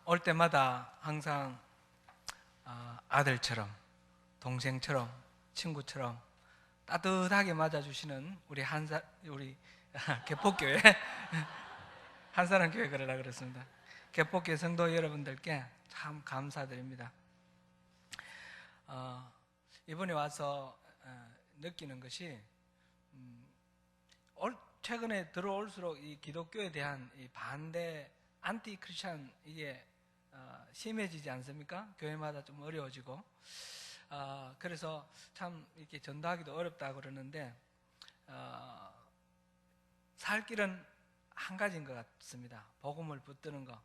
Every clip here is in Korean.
올 때마다 항상 아들처럼, 동생처럼, 친구처럼 따뜻하게 맞아주시는 우리 개폭교회 한사람교회 그러라 그랬습니다. 개폭교회 성도 여러분들께 참 감사드립니다. 이번에 와서 느끼는 것이 최근에 들어올수록 이 기독교에 대한 이 반대 안티 크리스찬 이게 심해지지 않습니까? 교회마다 좀 어려워지고 그래서 참 이렇게 전도하기도 어렵다 그러는데 살 길은 한 가지인 것 같습니다. 복음을 붙드는 거.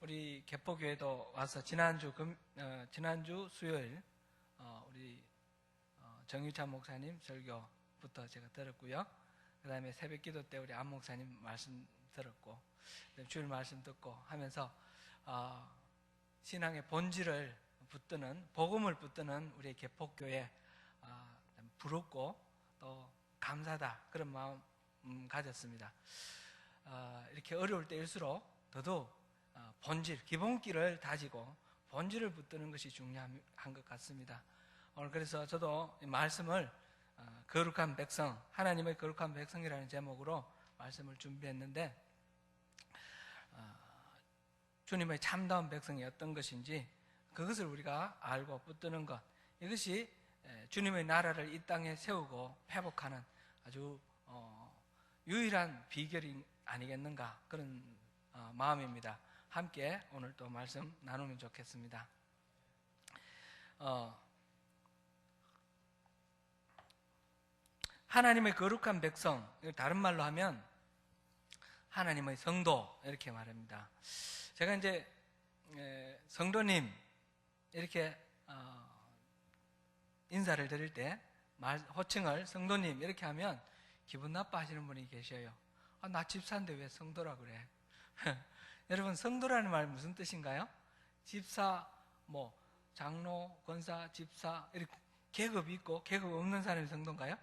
우리 개포교회도 와서 지난주 수요일 우리 정유찬 목사님 설교부터 제가 들었고요. 그 다음에 새벽기도 때 우리 안 목사님 말씀 들었고 주일 말씀 듣고 하면서 신앙의 본질을 붙드는, 복음을 붙드는 우리 개폭교회 부럽고 또 감사다 그런 마음 가졌습니다. 이렇게 어려울 때일수록 더더욱 본질, 기본기를 다지고 본질을 붙드는 것이 중요한 것 같습니다. 오늘 그래서 저도 이 말씀을 거룩한 백성, 하나님의 거룩한 백성이라는 제목으로 말씀을 준비했는데 주님의 참다운 백성이 어떤 것인지 그것을 우리가 알고 붙드는 것, 이것이 주님의 나라를 이 땅에 세우고 회복하는 아주 유일한 비결이 아니겠는가 그런 마음입니다. 함께 오늘 또 말씀 나누면 좋겠습니다. 하나님의 거룩한 백성, 다른 말로 하면 하나님의 성도 이렇게 말합니다. 제가 이제 성도님 이렇게 인사를 드릴 때 호칭을 성도님 이렇게 하면 기분 나빠하시는 분이 계셔요. 나 집사인데 왜 성도라 그래? 여러분, 성도라는 말 무슨 뜻인가요? 집사, 장로, 권사, 집사 이렇게 계급이 있고 계급 없는 사람이 성도인가요?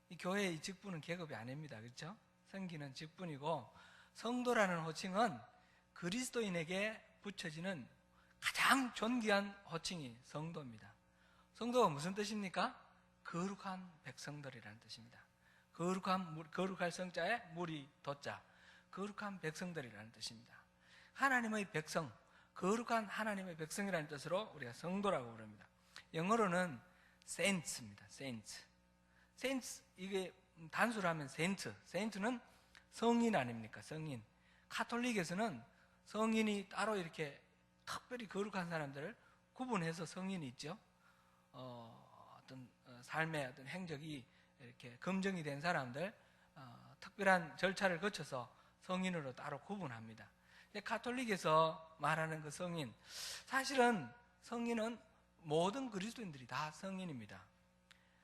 이 교회의 이 직분은 계급이 아닙니다. 그렇죠? 섬기는 직분이고, 성도라는 호칭은 그리스도인에게 붙여지는 가장 존귀한 호칭이 성도입니다. 성도가 무슨 뜻입니까? 거룩한 백성들이라는 뜻입니다. 거룩할 성자에 물이 돋자, 거룩한 백성들이라는 뜻입니다. 하나님의 백성, 거룩한 하나님의 백성이라는 뜻으로 우리가 성도라고 부릅니다. 영어로는 saints입니다. saints, 이게 단수로 하면 saint는 성인 아닙니까? 성인. 카톨릭에서는 성인이 따로 이렇게 특별히 거룩한 사람들을 구분해서 성인이 있죠. 어떤 삶의 어떤 행적이 이렇게 검증이 된 사람들, 특별한 절차를 거쳐서 성인으로 따로 구분합니다. 카톨릭에서 말하는 그 성인, 사실은 성인은 모든 그리스도인들이 다 성인입니다.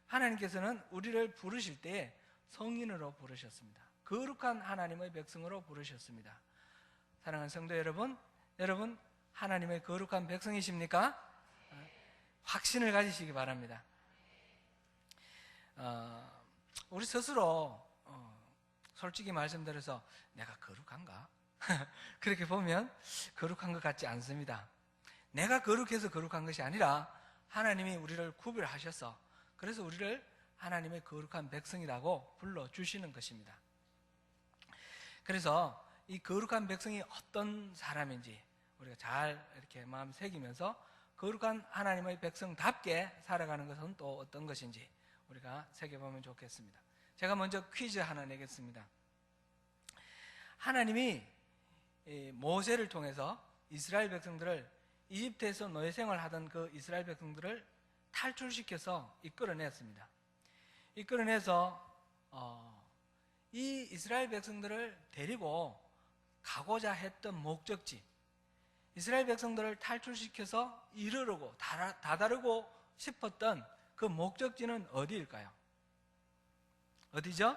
하나님께서는 우리를 부르실 때 성인으로 부르셨습니다. 거룩한 하나님의 백성으로 부르셨습니다. 사랑하는 성도 여러분 하나님의 거룩한 백성이십니까? 확신을 가지시기 바랍니다. 우리 스스로 솔직히 말씀드려서 내가 거룩한가? 그렇게 보면 거룩한 것 같지 않습니다. 내가 거룩해서 거룩한 것이 아니라 하나님이 우리를 구별하셔서 그래서 우리를 하나님의 거룩한 백성이라고 불러주시는 것입니다. 그래서 이 거룩한 백성이 어떤 사람인지 우리가 잘 이렇게 마음 새기면서 거룩한 하나님의 백성답게 살아가는 것은 또 어떤 것인지 우리가 새겨보면 좋겠습니다. 제가 먼저 퀴즈 하나 내겠습니다. 하나님이 모세를 통해서 이스라엘 백성들을 이집트에서 노예생활하던 그 이스라엘 백성들을 탈출시켜서 이끌어냈습니다. 이끌어내서 이 이스라엘 백성들을 데리고 가고자 했던 목적지, 이스라엘 백성들을 탈출시켜서 이르르고 다다르고 싶었던 그 목적지는 어디일까요? 어디죠?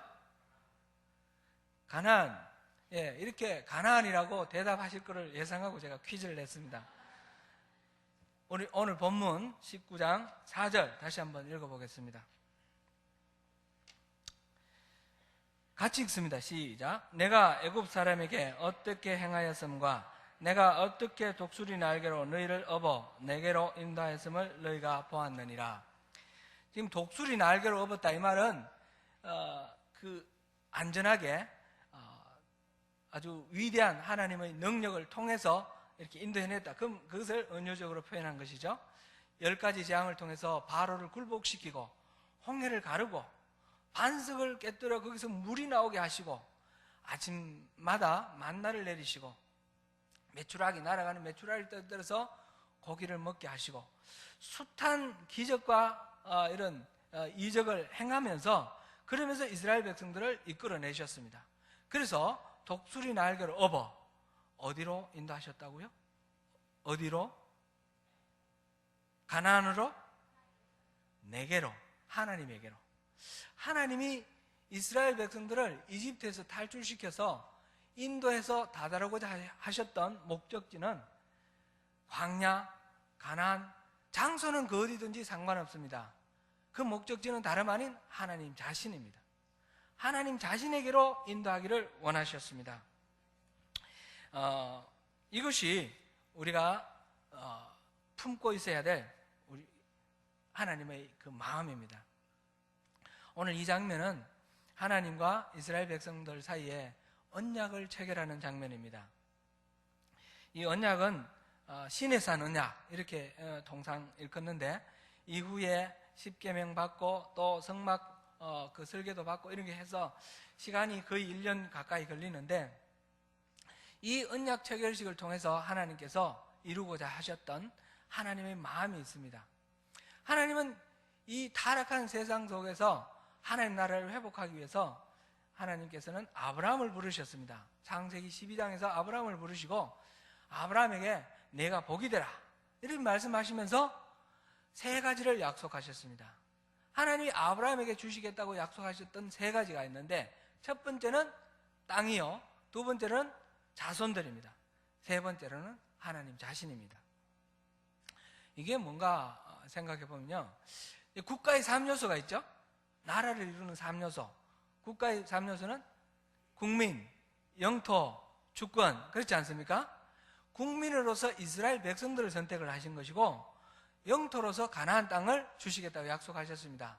가나안. 이렇게 가나안이라고 대답하실 것을 예상하고 제가 퀴즈를 냈습니다. 오늘 본문 19장 4절 다시 한번 읽어보겠습니다. 같이 읽습니다. 시작. 내가 애굽 사람에게 어떻게 행하였음과 내가 어떻게 독수리 날개로 너희를 업어 내게로 인도하였음을 너희가 보았느니라. 지금 독수리 날개로 업었다 이 말은 안전하게 아주 위대한 하나님의 능력을 통해서 이렇게 인도해냈다. 그럼 그것을 은유적으로 표현한 것이죠. 10가지 재앙을 통해서 바로를 굴복시키고 홍해를 가르고 반석을 깨뜨려 거기서 물이 나오게 하시고 아침마다 만나를 내리시고 메추라기 날아가는 메추라기를 떠들어서 고기를 먹게 하시고 숱한 기적과 이런 이적을 행하면서 그러면서 이스라엘 백성들을 이끌어내셨습니다. 그래서 독수리 날개로 업어 어디로 인도하셨다고요? 어디로? 가나안으로? 내게로, 하나님에게로. 하나님이 이스라엘 백성들을 이집트에서 탈출시켜서 인도해서 다다르고자 하셨던 목적지는 광야, 가나안, 장소는 그 어디든지 상관없습니다. 그 목적지는 다름 아닌 하나님 자신입니다. 하나님 자신에게로 인도하기를 원하셨습니다. 이것이 우리가 품고 있어야 될 우리 하나님의 그 마음입니다. 오늘 이 장면은 하나님과 이스라엘 백성들 사이에 언약을 체결하는 장면입니다. 이 언약은 시내산 언약 이렇게 통상 일컫는데 이후에 십계명 받고 또 성막 그 설계도 받고 이런 게 해서 시간이 거의 1년 가까이 걸리는데 이 언약 체결식을 통해서 하나님께서 이루고자 하셨던 하나님의 마음이 있습니다. 하나님은 이 타락한 세상 속에서 하나님 나라를 회복하기 위해서 하나님께서는 아브라함을 부르셨습니다. 창세기 12장에서 아브라함을 부르시고 아브라함에게 내가 복이 되라 이렇게 말씀하시면서 3가지를 약속하셨습니다. 하나님이 아브라함에게 주시겠다고 약속하셨던 3가지가 있는데 첫 번째는 땅이요, 두 번째는 자손들입니다. 세 번째로는 하나님 자신입니다. 이게 뭔가 생각해 보면요, 국가의 3요소가 있죠. 나라를 이루는 3요소. 국가의 3요소는 국민, 영토, 주권, 그렇지 않습니까? 국민으로서 이스라엘 백성들을 선택을 하신 것이고 영토로서 가나안 땅을 주시겠다고 약속하셨습니다.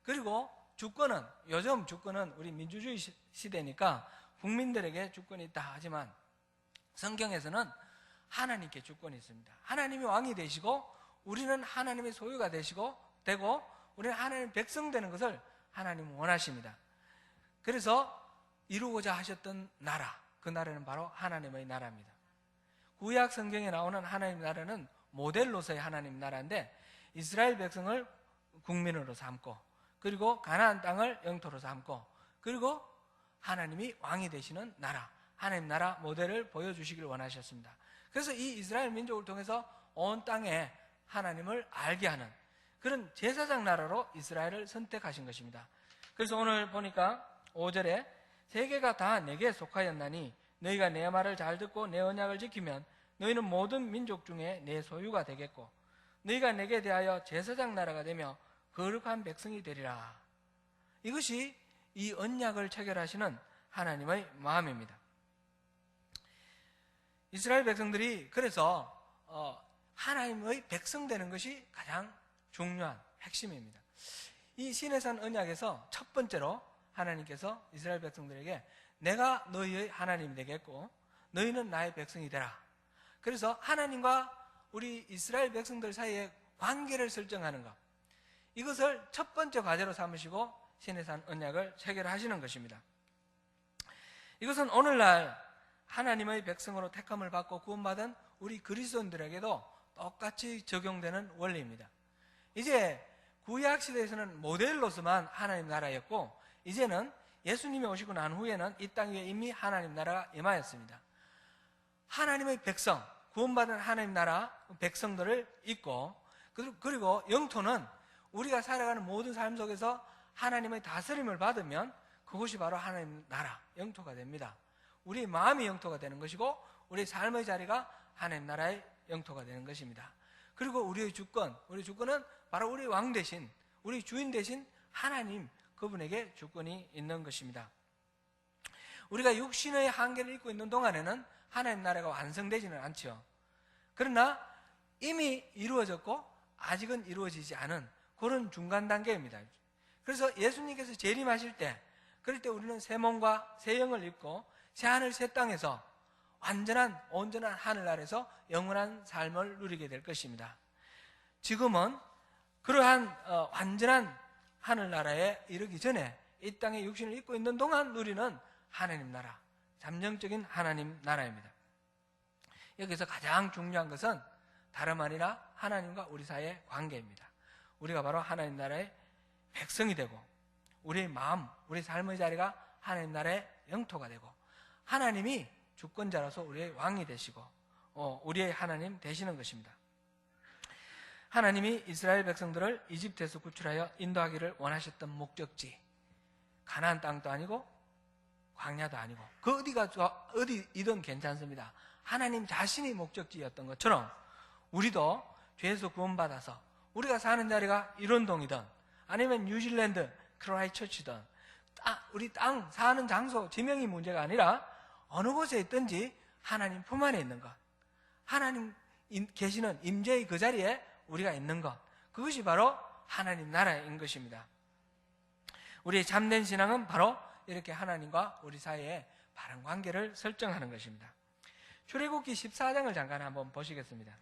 그리고 주권은, 요즘 주권은 우리 민주주의 시대니까 국민들에게 주권이 있다 하지만 성경에서는 하나님께 주권이 있습니다. 하나님이 왕이 되시고 우리는 하나님의 소유가 되고 우리는 하나님의 백성 되는 것을 하나님은 원하십니다. 그래서 이루고자 하셨던 나라, 그 나라는 바로 하나님의 나라입니다. 구약 성경에 나오는 하나님 나라는 모델로서의 하나님 나라인데 이스라엘 백성을 국민으로 삼고 그리고 가나안 땅을 영토로 삼고 그리고 하나님이 왕이 되시는 나라, 하나님 나라 모델을 보여주시길 원하셨습니다. 그래서 이 이스라엘 민족을 통해서 온 땅에 하나님을 알게 하는 그런 제사장 나라로 이스라엘을 선택하신 것입니다. 그래서 오늘 보니까 5절에 세계가 다 내게 속하였나니 너희가 내 말을 잘 듣고 내 언약을 지키면 너희는 모든 민족 중에 내 소유가 되겠고 너희가 내게 대하여 제사장 나라가 되며 거룩한 백성이 되리라. 이것이 이 언약을 체결하시는 하나님의 마음입니다. 이스라엘 백성들이 그래서 하나님의 백성 되는 것이 가장 중요한 핵심입니다. 이 시내산 언약에서 첫 번째로 하나님께서 이스라엘 백성들에게 내가 너희의 하나님이 되겠고 너희는 나의 백성이 되라. 그래서 하나님과 우리 이스라엘 백성들 사이에 관계를 설정하는 것, 이것을 첫 번째 과제로 삼으시고 시내산 언약을 체결하시는 것입니다. 이것은 오늘날 하나님의 백성으로 택함을 받고 구원받은 우리 그리스도인들에게도 똑같이 적용되는 원리입니다. 이제 구약시대에서는 모델로서만 하나님 나라였고 이제는 예수님이 오시고 난 후에는 이 땅 위에 이미 하나님 나라가 임하였습니다. 하나님의 백성, 구원받은 하나님 나라 백성들을 잇고 그리고 영토는 우리가 살아가는 모든 삶 속에서 하나님의 다스림을 받으면 그것이 바로 하나님 나라, 영토가 됩니다. 우리의 마음이 영토가 되는 것이고 우리의 삶의 자리가 하나님 나라의 영토가 되는 것입니다. 그리고 우리의 주권, 우리 주권은 바로 우리 왕 대신, 우리 주인 대신 하나님, 그분에게 주권이 있는 것입니다. 우리가 육신의 한계를 입고 있는 동안에는 하나님 나라가 완성되지는 않죠. 그러나 이미 이루어졌고 아직은 이루어지지 않은 그런 중간 단계입니다. 그래서 예수님께서 재림하실 때, 그럴 때 우리는 새 몸과 새 영을 입고 새 하늘 새 땅에서 완전한 온전한 하늘나라에서 영원한 삶을 누리게 될 것입니다. 지금은 그러한 완전한 하늘나라에 이르기 전에 이 땅에 육신을 입고 있는 동안 누리는 하나님 나라, 잠정적인 하나님 나라입니다. 여기서 가장 중요한 것은 다름 아니라 하나님과 우리 사이의 관계입니다. 우리가 바로 하나님 나라의 백성이 되고 우리의 마음, 우리 삶의 자리가 하나님 나라의 영토가 되고 하나님이 주권자로서 우리의 왕이 되시고 우리의 하나님 되시는 것입니다. 하나님이 이스라엘 백성들을 이집트에서 구출하여 인도하기를 원하셨던 목적지, 가나안 땅도 아니고 광야도 아니고 그 어디이든 괜찮습니다. 하나님 자신이 목적지였던 것처럼 우리도 죄에서 구원받아서 우리가 사는 자리가 일원동이든 아니면 뉴질랜드 크라이처치든 우리 땅 사는 장소 지명이 문제가 아니라 어느 곳에 있든지 하나님 품 안에 있는 것, 하나님 계시는 임재의 그 자리에 우리가 있는 것, 그것이 바로 하나님 나라인 것입니다. 우리의 참된 신앙은 바로 이렇게 하나님과 우리 사이에 바른 관계를 설정하는 것입니다. 출애굽기 14장을 잠깐 한번 보시겠습니다.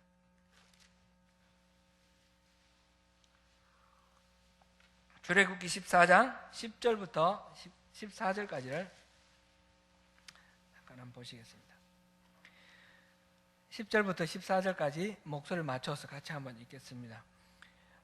출애굽기 14장 10절부터 14절까지를 잠깐 한번 보시겠습니다. 10절부터 14절까지 목소리를 맞춰서 같이 한번 읽겠습니다.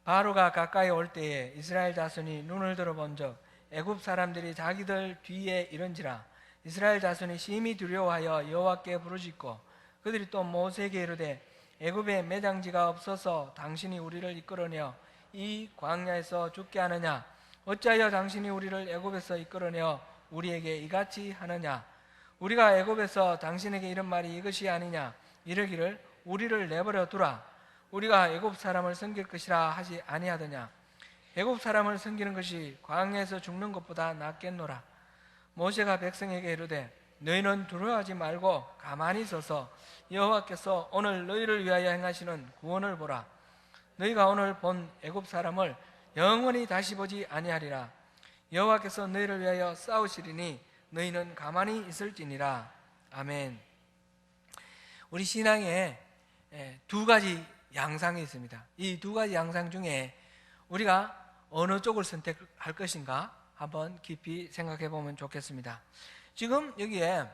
바로가 가까이 올 때에 이스라엘 자손이 눈을 들어본 적 애굽 사람들이 자기들 뒤에 이른지라. 이스라엘 자손이 심히 두려워하여 여호와께 부르짖고 그들이 또 모세에게 이르되 애굽에 매장지가 없어서 당신이 우리를 이끌어내어 이 광야에서 죽게 하느냐? 어찌하여 당신이 우리를 애굽에서 이끌어내어 우리에게 이같이 하느냐? 우리가 애굽에서 당신에게 이런 말이 이것이 아니냐? 이르기를 우리를 내버려 두라. 우리가 애굽 사람을 섬길 것이라 하지 아니하더냐? 애굽 사람을 섬기는 것이 광야에서 죽는 것보다 낫겠노라. 모세가 백성에게 이르되 너희는 두려워하지 말고 가만히 서서 여호와께서 오늘 너희를 위하여 행하시는 구원을 보라. 너희가 오늘 본 애굽 사람을 영원히 다시 보지 아니하리라. 여호와께서 너희를 위하여 싸우시리니 너희는 가만히 있을지니라. 아멘. 우리 신앙에 두 가지 양상이 있습니다. 이 두 가지 양상 중에 우리가 어느 쪽을 선택할 것인가 한번 깊이 생각해 보면 좋겠습니다. 지금 여기에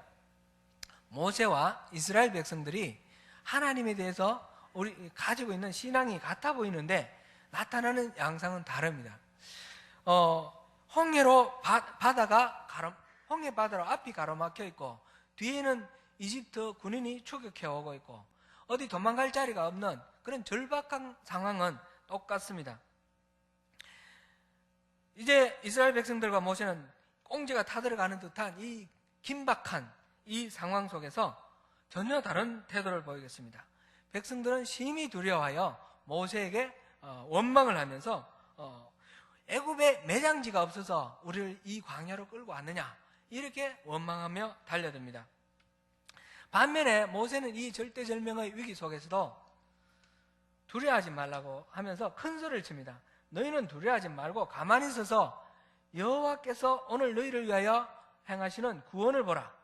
모세와 이스라엘 백성들이 하나님에 대해서 우리 가지고 있는 신앙이 같아 보이는데 나타나는 양상은 다릅니다. 홍해 바다로 앞이 가로막혀 있고 뒤에는 이집트 군인이 추격해 오고 있고 어디 도망갈 자리가 없는 그런 절박한 상황은 똑같습니다. 이제 이스라엘 백성들과 모세는 꽁지가 타들어가는 듯한 이 긴박한 이 상황 속에서 전혀 다른 태도를 보이겠습니다. 백성들은 심히 두려워하여 모세에게 원망을 하면서 애굽에 매장지가 없어서 우리를 이 광야로 끌고 왔느냐 이렇게 원망하며 달려듭니다. 반면에 모세는 이 절대절명의 위기 속에서도 두려워하지 말라고 하면서 큰 소리를 칩니다. 너희는 두려워하지 말고 가만히 서서 여호와께서 오늘 너희를 위하여 행하시는 구원을 보라.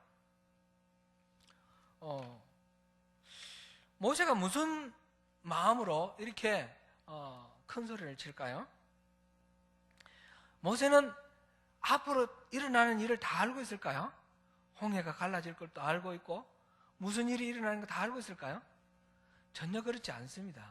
모세가 무슨 마음으로 이렇게 큰 소리를 칠까요? 모세는 앞으로 일어나는 일을 다 알고 있을까요? 홍해가 갈라질 것도 알고 있고 무슨 일이 일어나는 거 다 알고 있을까요? 전혀 그렇지 않습니다.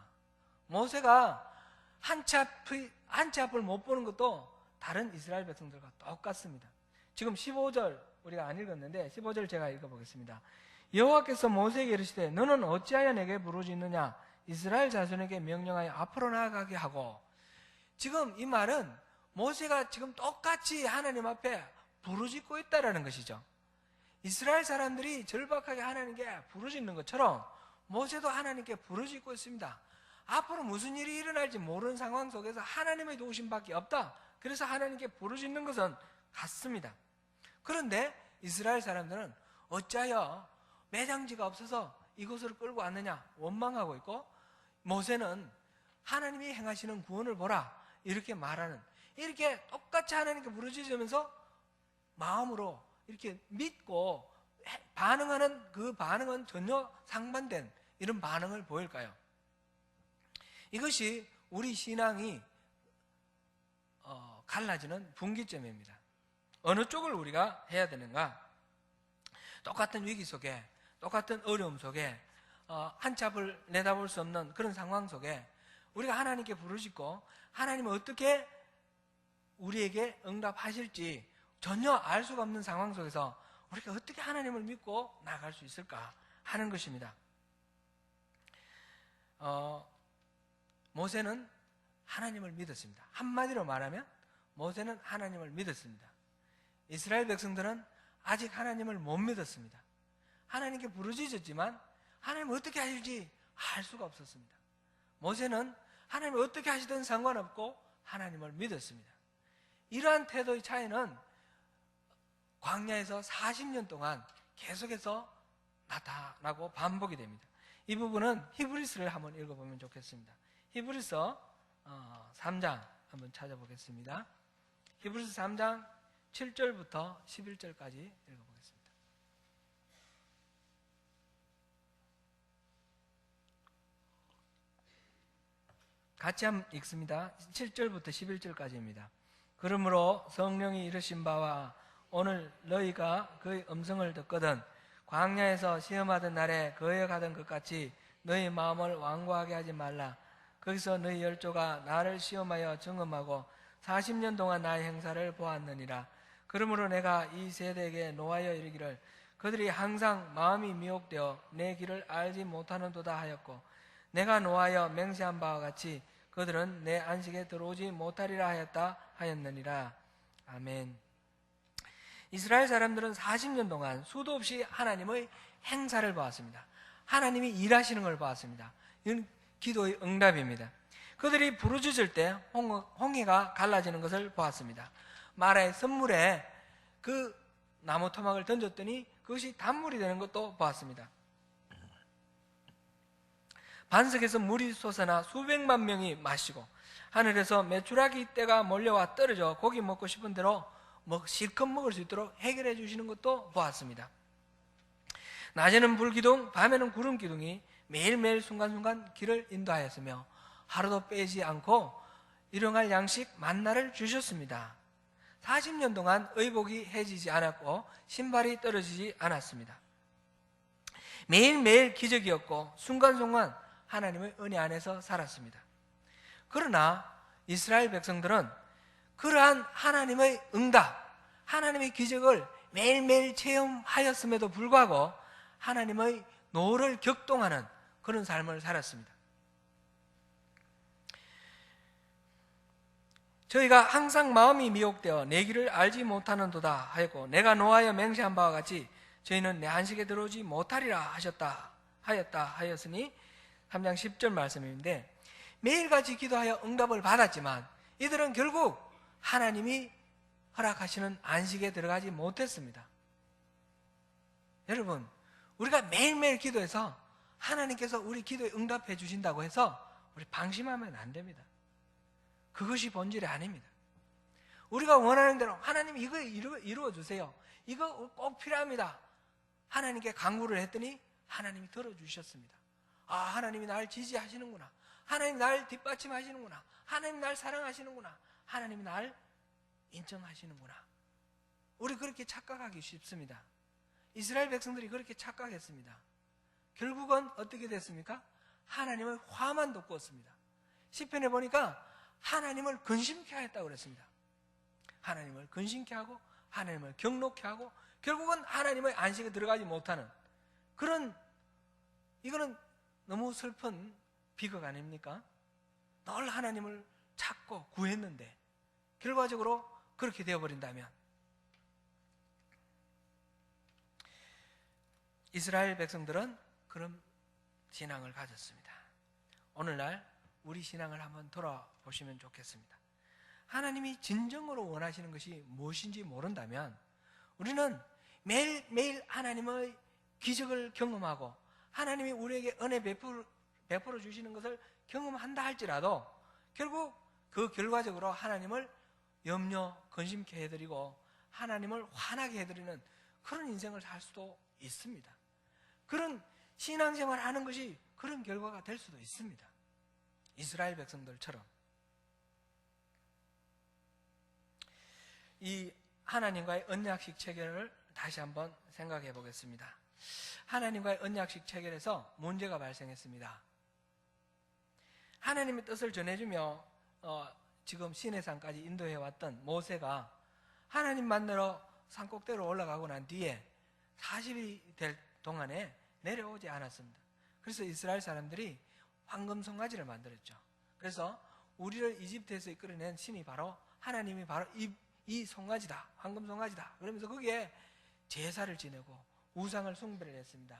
모세가 한 치 앞을 못 보는 것도 다른 이스라엘 백성들과 똑같습니다. 지금 15절 우리가 안 읽었는데 15절 제가 읽어보겠습니다. 여호와께서 모세에게 이르시되 너는 어찌하여 내게 부르짖느냐? 이스라엘 자손에게 명령하여 앞으로 나아가게 하고. 지금 이 말은 모세가 지금 똑같이 하나님 앞에 부르짖고 있다라는 것이죠. 이스라엘 사람들이 절박하게 하나님께 부르짖는 것처럼 모세도 하나님께 부르짖고 있습니다. 앞으로 무슨 일이 일어날지 모르는 상황 속에서 하나님의 도우심밖에 없다. 그래서 하나님께 부르짖는 것은 같습니다. 그런데 이스라엘 사람들은 어찌하여 매장지가 없어서 이곳으로 끌고 왔느냐 원망하고 있고, 모세는 하나님이 행하시는 구원을 보라 이렇게 말하는, 이렇게 똑같이 하나님께 부르짖으면서 마음으로 이렇게 믿고 반응하는 그 반응은 전혀 상반된 이런 반응을 보일까요? 이것이 우리 신앙이 갈라지는 분기점입니다. 어느 쪽을 우리가 해야 되는가? 똑같은 위기 속에, 똑같은 어려움 속에, 한치 앞을 내다볼 수 없는 그런 상황 속에 우리가 하나님께 부르짖고 하나님은 어떻게 우리에게 응답하실지 전혀 알 수가 없는 상황 속에서 우리가 어떻게 하나님을 믿고 나아갈 수 있을까 하는 것입니다. 모세는 하나님을 믿었습니다. 한마디로 말하면 모세는 하나님을 믿었습니다. 이스라엘 백성들은 아직 하나님을 못 믿었습니다. 하나님께 부르짖었지만 하나님은 어떻게 하실지 알 수가 없었습니다. 모세는 하나님이 어떻게 하시든 상관없고 하나님을 믿었습니다. 이러한 태도의 차이는 광야에서 40년 동안 계속해서 나타나고 반복이 됩니다. 이 부분은 히브리서를 한번 읽어보면 좋겠습니다. 히브리서 3장 한번 찾아보겠습니다. 히브리서 3장 7절부터 11절까지 읽어보겠습니다. 같이 한번 읽습니다. 7절부터 11절까지입니다. 그러므로 성령이 이르신 바와 오늘 너희가 그의 음성을 듣거든 광야에서 시험하던 날에 거해 가던 것 같이 너희 마음을 완고하게 하지 말라. 거기서 너희 열조가 나를 시험하여 증언하고 40년 동안 나의 행사를 보았느니라. 그러므로 내가 이 세대에게 노하여 이르기를 그들이 항상 마음이 미혹되어 내 길을 알지 못하는도다 하였고, 내가 노하여 맹세한 바와 같이 그들은 내 안식에 들어오지 못하리라 하였느니라. 아멘. 이스라엘 사람들은 40년 동안 수도 없이 하나님의 행사를 보았습니다. 하나님이 일하시는 걸 보았습니다. 이건 기도의 응답입니다. 그들이 부르짖을 때 홍해가 갈라지는 것을 보았습니다. 마라의 선물에 그 나무 토막을 던졌더니 그것이 단물이 되는 것도 보았습니다. 반석에서 물이 솟아나 수백만 명이 마시고, 하늘에서 메추라기 떼가 몰려와 떨어져 고기 먹고 싶은 대로 실컷 먹을 수 있도록 해결해 주시는 것도 보았습니다. 낮에는 불기둥, 밤에는 구름기둥이 매일매일 순간순간 길을 인도하였으며 하루도 빼지 않고 일용할 양식 만나를 주셨습니다. 40년 동안 의복이 해지지 않았고 신발이 떨어지지 않았습니다. 매일매일 기적이었고 순간순간 하나님의 은혜 안에서 살았습니다. 그러나 이스라엘 백성들은 그러한 하나님의 응답, 하나님의 기적을 매일매일 체험하였음에도 불구하고 하나님의 노를 격동하는 그런 삶을 살았습니다. 저희가 항상 마음이 미혹되어 내 길을 알지 못하는도다 하였고, 내가 노하여 맹세한 바와 같이 저희는 내 안식에 들어오지 못하리라 하였으니 3장 10절 말씀인데, 매일같이 기도하여 응답을 받았지만 이들은 결국 하나님이 허락하시는 안식에 들어가지 못했습니다. 여러분, 우리가 매일매일 기도해서 하나님께서 우리 기도에 응답해 주신다고 해서 우리 방심하면 안 됩니다. 그것이 본질이 아닙니다. 우리가 원하는 대로 하나님 이거 이루어 주세요, 이거 꼭 필요합니다, 하나님께 간구를 했더니 하나님이 들어주셨습니다. 아, 하나님이 날 지지하시는구나, 하나님이 날 뒷받침하시는구나, 하나님이 날 사랑하시는구나, 하나님이 날 인정하시는구나. 우리 그렇게 착각하기 쉽습니다. 이스라엘 백성들이 그렇게 착각했습니다. 결국은 어떻게 됐습니까? 하나님의 화만 돋구었습니다. 시편에 보니까 하나님을 근심케 하였다고 그랬습니다. 하나님을 근심케 하고 하나님을 경록케 하고 결국은 하나님의 안식에 들어가지 못하는 그런, 이거는 너무 슬픈 비극 아닙니까? 늘 하나님을 찾고 구했는데 결과적으로 그렇게 되어버린다면, 이스라엘 백성들은 그런 신앙을 가졌습니다. 오늘날 우리 신앙을 한번 돌아보시면 좋겠습니다. 하나님이 진정으로 원하시는 것이 무엇인지 모른다면 우리는 매일매일 하나님의 기적을 경험하고 하나님이 우리에게 은혜 베풀어 주시는 것을 경험한다 할지라도 결국 그 결과적으로 하나님을 염려, 근심케 해드리고 하나님을 화나게 해드리는 그런 인생을 살 수도 있습니다. 그런 신앙생활을 하는 것이 그런 결과가 될 수도 있습니다. 이스라엘 백성들처럼. 이 하나님과의 언약식 체결을 다시 한번 생각해 보겠습니다. 하나님과의 언약식 체결에서 문제가 발생했습니다. 하나님의 뜻을 전해주며 지금 시내산까지 인도해왔던 모세가 하나님 만나러 산꼭대기로 올라가고 난 뒤에 40일이 될 동안에 내려오지 않았습니다. 그래서 이스라엘 사람들이 황금송아지를 만들었죠. 그래서 우리를 이집트에서 이끌어낸 신이 바로 하나님이 바로 이 송아지다, 황금송아지다. 그러면서 거기에 제사를 지내고 우상을 숭배를 했습니다.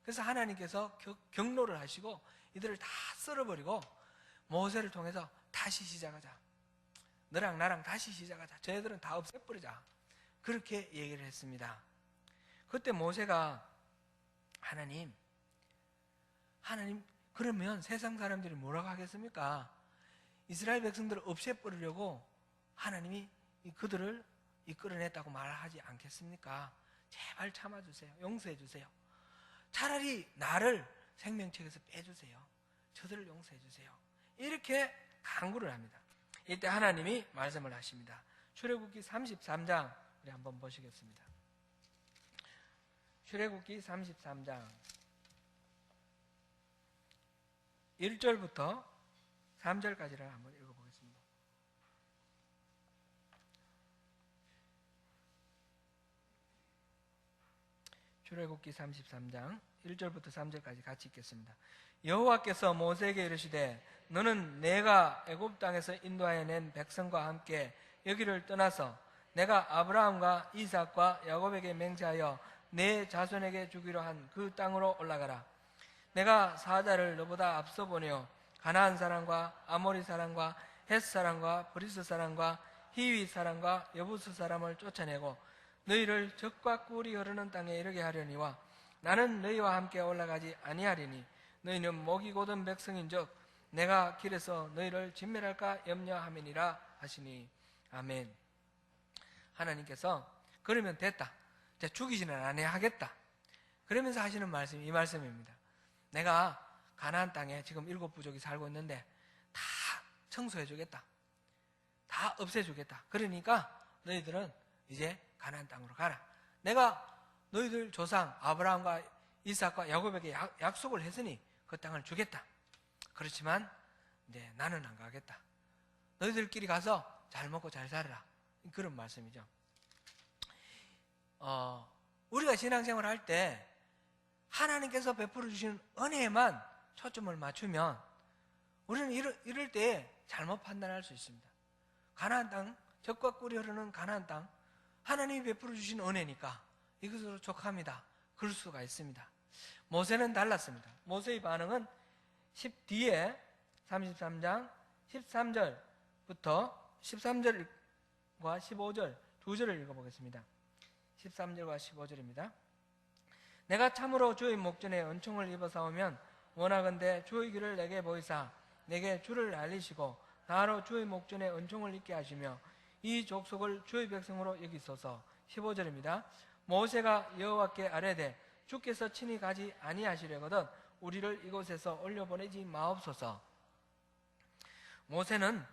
그래서 하나님께서 경로를 하시고 이들을 다 썰어버리고 모세를 통해서 다시 시작하자. 너랑 나랑 다시 시작하자. 저희들은 다 없애버리자. 그렇게 얘기를 했습니다. 그때 모세가 하나님 그러면 세상 사람들이 뭐라고 하겠습니까? 이스라엘 백성들을 없애버리려고 하나님이 그들을 이끌어냈다고 말하지 않겠습니까? 제발 참아주세요. 용서해주세요. 차라리 나를 생명책에서 빼주세요. 저들을 용서해주세요. 이렇게 간구를 합니다. 이때 하나님이 말씀을 하십니다. 출애굽기 33장 우리 한번 보시겠습니다. 출애굽기 33장 1절부터 3절까지를 한번 읽어보겠습니다. 출애굽기 33장 1절부터 3절까지 같이 읽겠습니다. 여호와께서 모세에게 이르시되 너는 내가 애굽 땅에서 인도하여 낸 백성과 함께 여기를 떠나서 내가 아브라함과 이삭과 야곱에게 맹세하여 내 자손에게 주기로 한 그 땅으로 올라가라. 내가 사자를 너보다 앞서 보내어 가나안 사람과 아모리 사람과 헷 사람과 브리스 사람과 히위 사람과 여부스 사람을 쫓아내고 너희를 적과 꿀이 흐르는 땅에 이르게 하려니와 나는 너희와 함께 올라가지 아니하리니 너희는 목이 곧은 백성인즉 내가 길에서 너희를 진멸할까 염려함이니라 하시니. 아멘. 하나님께서 그러면 됐다. 이제 죽이지는 아니하겠다. 그러면서 하시는 말씀이 이 말씀입니다. 내가 가나안 땅에 지금 7부족이 살고 있는데 다 청소해주겠다. 다 없애주겠다. 그러니까 너희들은 이제 가나안 땅으로 가라. 내가 너희들 조상 아브라함과 이삭과 야곱에게 약속을 했으니 그 땅을 주겠다. 그렇지만 이제 나는 안 가겠다. 너희들끼리 가서 잘 먹고 잘 살아라. 그런 말씀이죠. 우리가 신앙생활을 할 때 하나님께서 베풀어 주시는 은혜에만 초점을 맞추면 우리는 이럴 때 잘못 판단할 수 있습니다. 가나안 땅, 젖과 꿀이 흐르는 가나안 땅, 하나님이 베풀어 주신 은혜니까 이것으로 족합니다. 그럴 수가 있습니다. 모세는 달랐습니다. 모세의 반응은 뒤에 33장 13절부터 13절과 15절 두 절을 읽어보겠습니다. 13절과 15절입니다. 내가 참으로 주의 목전에 은총을 입어사오면 원하건대 주의 길을 내게 보이사 내게 주를 알리시고 나로 주의 목전에 은총을 입게 하시며 이 족속을 주의 백성으로 여기소서. 15절입니다. 모세가 여호와께 아뢰되 주께서 친히 가지 아니하시려거든 우리를 이곳에서 올려보내지 마옵소서. 모세는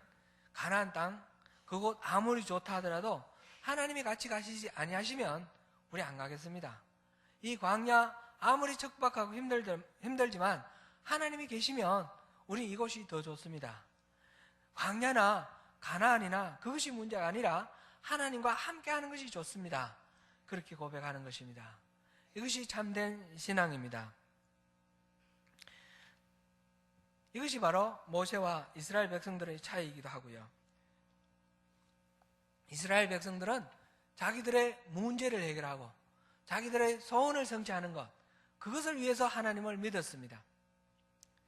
가나안 땅 그곳 아무리 좋다 하더라도 하나님이 같이 가시지 아니하시면 우리 안 가겠습니다. 이 광야 아무리 척박하고 힘들지만 하나님이 계시면 우리 이곳이 더 좋습니다. 광야나 가나안이나 그것이 문제가 아니라 하나님과 함께하는 것이 좋습니다. 그렇게 고백하는 것입니다. 이것이 참된 신앙입니다. 이것이 바로 모세와 이스라엘 백성들의 차이이기도 하고요. 이스라엘 백성들은 자기들의 문제를 해결하고 자기들의 소원을 성취하는 것, 그것을 위해서 하나님을 믿었습니다.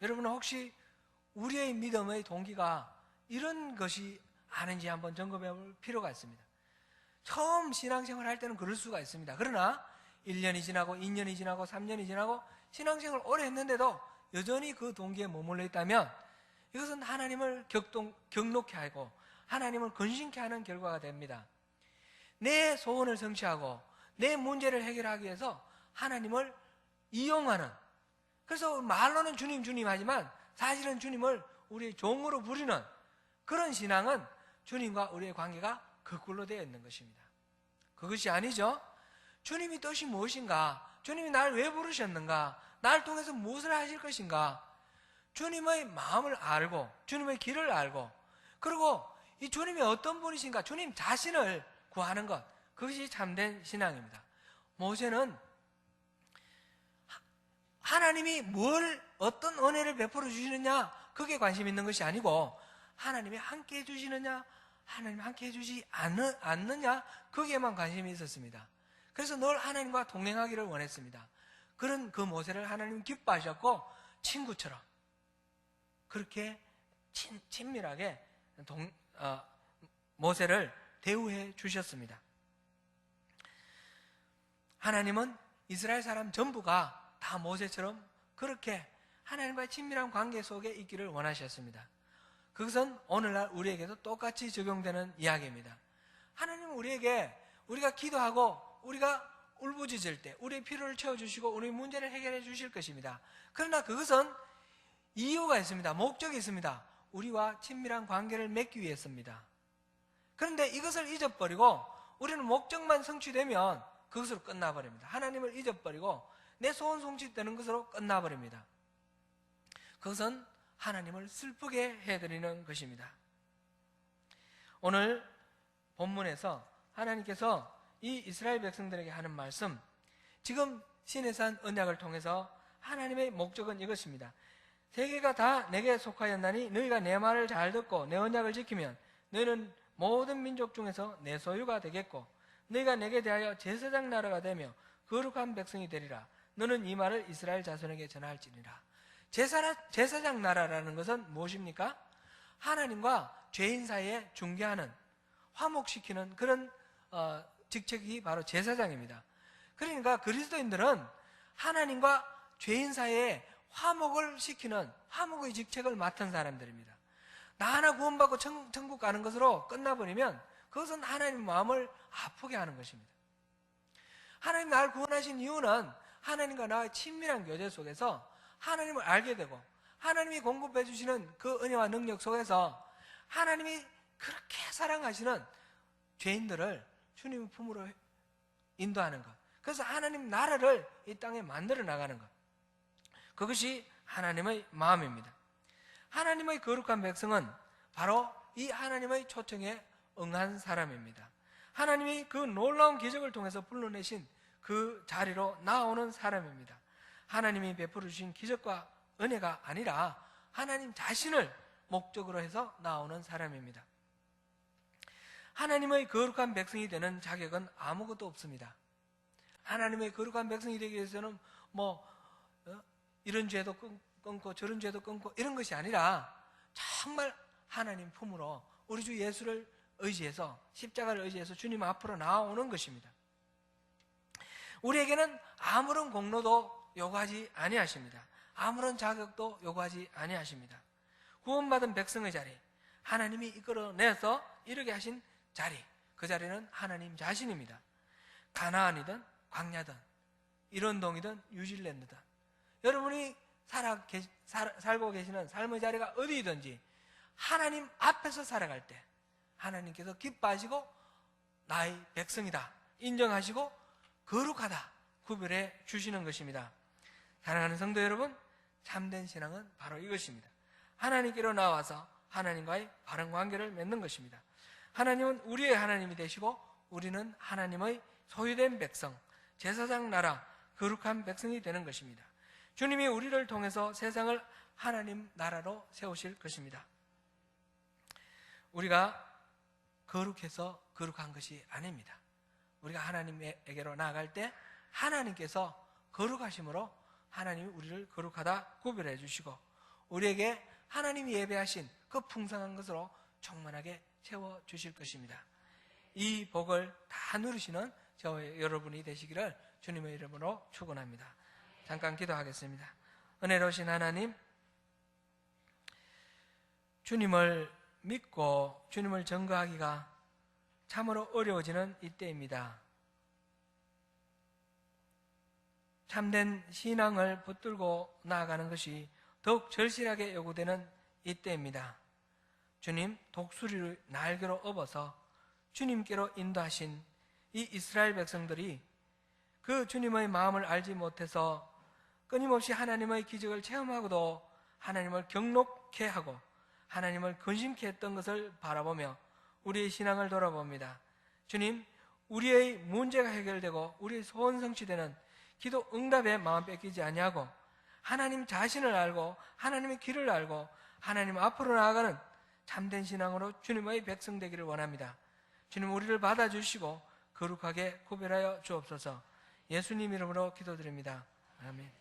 여러분은 혹시 우리의 믿음의 동기가 이런 것이 아닌지 한번 점검해 볼 필요가 있습니다. 처음 신앙생활 할 때는 그럴 수가 있습니다. 그러나 1년이 지나고 2년이 지나고 3년이 지나고 신앙생활을 오래 했는데도 여전히 그 동기에 머물러 있다면 이것은 하나님을 격노케 하고 하나님을 근심케 하는 결과가 됩니다. 내 소원을 성취하고 내 문제를 해결하기 위해서 하나님을 이용하는, 그래서 말로는 주님 주님 하지만 사실은 주님을 우리의 종으로 부리는 그런 신앙은 주님과 우리의 관계가 거꾸로 되어 있는 것입니다. 그것이 아니죠. 주님이 뜻이 무엇인가? 주님이 날 왜 부르셨는가? 날 통해서 무엇을 하실 것인가? 주님의 마음을 알고 주님의 길을 알고 그리고 이 주님이 어떤 분이신가? 주님 자신을 구하는 것, 그것이 참된 신앙입니다. 모세는 하나님이 어떤 은혜를 베풀어 주시느냐 그게 관심 있는 것이 아니고 하나님이 함께 해주시느냐 하나님 함께 해주지 않느냐 거기에만 관심이 있었습니다. 그래서 늘 하나님과 동행하기를 원했습니다. 그런 그 모세를 하나님은 기뻐하셨고 친구처럼 그렇게 친밀하게 모세를 대우해 주셨습니다. 하나님은 이스라엘 사람 전부가 다 모세처럼 그렇게 하나님과의 친밀한 관계 속에 있기를 원하셨습니다. 그것은 오늘날 우리에게도 똑같이 적용되는 이야기입니다. 하나님은 우리가 기도하고 우리가 울부짖을 때 우리의 필요를 채워주시고 우리의 문제를 해결해 주실 것입니다. 그러나 그것은 이유가 있습니다. 목적이 있습니다. 우리와 친밀한 관계를 맺기 위해서입니다. 그런데 이것을 잊어버리고 우리는 목적만 성취되면 그것으로 끝나버립니다. 하나님을 잊어버리고 내 소원 성취되는 것으로 끝나버립니다. 그것은 하나님을 슬프게 해드리는 것입니다. 오늘 본문에서 하나님께서 이 이스라엘 백성들에게 하는 말씀, 지금 시내산 언약을 통해서 하나님의 목적은 이것입니다. 세계가 다 내게 속하였나니 너희가 내 말을 잘 듣고 내 언약을 지키면 너희는 모든 민족 중에서 내 소유가 되겠고 너희가 내게 대하여 제사장 나라가 되며 거룩한 백성이 되리라. 너는 이 말을 이스라엘 자손에게 전할지니라. 제사장 나라라는 것은 무엇입니까? 하나님과 죄인 사이에 중개하는, 화목시키는 그런 직책이 바로 제사장입니다. 그러니까 그리스도인들은 하나님과 죄인 사이에 화목을 시키는 화목의 직책을 맡은 사람들입니다. 나 하나 구원받고 천국 가는 것으로 끝나버리면 그것은 하나님 마음을 아프게 하는 것입니다. 하나님 나를 구원하신 이유는 하나님과 나의 친밀한 교제 속에서 하나님을 알게 되고 하나님이 공급해 주시는 그 은혜와 능력 속에서 하나님이 그렇게 사랑하시는 죄인들을 주님의 품으로 인도하는 것, 그래서 하나님 나라를 이 땅에 만들어 나가는 것, 그것이 하나님의 마음입니다. 하나님의 거룩한 백성은 바로 이 하나님의 초청에 응한 사람입니다. 하나님이 그 놀라운 기적을 통해서 불러내신 그 자리로 나오는 사람입니다. 하나님이 베풀어 주신 기적과 은혜가 아니라 하나님 자신을 목적으로 해서 나오는 사람입니다. 하나님의 거룩한 백성이 되는 자격은 아무것도 없습니다. 하나님의 거룩한 백성이 되기 위해서는 이런 죄도 끊고 저런 죄도 끊고 이런 것이 아니라 정말 하나님 품으로 우리 주 예수를 의지해서 십자가를 의지해서 주님 앞으로 나오는 것입니다. 우리에게는 아무런 공로도 요구하지 아니하십니다. 아무런 자격도 요구하지 아니하십니다. 구원받은 백성의 자리, 하나님이 이끌어내서 이르게 하신 자리, 그 자리는 하나님 자신입니다. 가나안이든 광야든 이런동이든 뉴질랜드든 여러분이 살고 계시는 삶의 자리가 어디든지 하나님 앞에서 살아갈 때 하나님께서 기뻐하시고 나의 백성이다 인정하시고 거룩하다 구별해 주시는 것입니다. 사랑하는 성도 여러분, 참된 신앙은 바로 이것입니다. 하나님께로 나와서 하나님과의 바른 관계를 맺는 것입니다. 하나님은 우리의 하나님이 되시고 우리는 하나님의 소유된 백성, 제사장 나라, 거룩한 백성이 되는 것입니다. 주님이 우리를 통해서 세상을 하나님 나라로 세우실 것입니다. 우리가 거룩해서 거룩한 것이 아닙니다. 우리가 하나님에게로 나아갈 때 하나님께서 거룩하심으로 하나님이 우리를 거룩하다 구별해 주시고 우리에게 하나님이 예배하신 그 풍성한 것으로 충만하게 채워주실 것입니다. 이 복을 다 누리시는 저와 여러분이 되시기를 주님의 이름으로 축원합니다. 잠깐 기도하겠습니다. 은혜로우신 하나님, 주님을 믿고 주님을 증거하기가 참으로 어려워지는 이때입니다. 참된 신앙을 붙들고 나아가는 것이 더욱 절실하게 요구되는 이때입니다. 주님, 독수리를 날개로 업어서 주님께로 인도하신 이 이스라엘 백성들이 그 주님의 마음을 알지 못해서 끊임없이 하나님의 기적을 체험하고도 하나님을 경록케 하고 하나님을 근심케 했던 것을 바라보며 우리의 신앙을 돌아봅니다. 주님, 우리의 문제가 해결되고 우리의 소원 성취되는 기도 응답에 마음 뺏기지 아니하고 하나님 자신을 알고 하나님의 길을 알고 하나님 앞으로 나아가는 참된 신앙으로 주님의 백성 되기를 원합니다. 주님, 우리를 받아주시고 거룩하게 구별하여 주옵소서. 예수님 이름으로 기도드립니다. 아멘.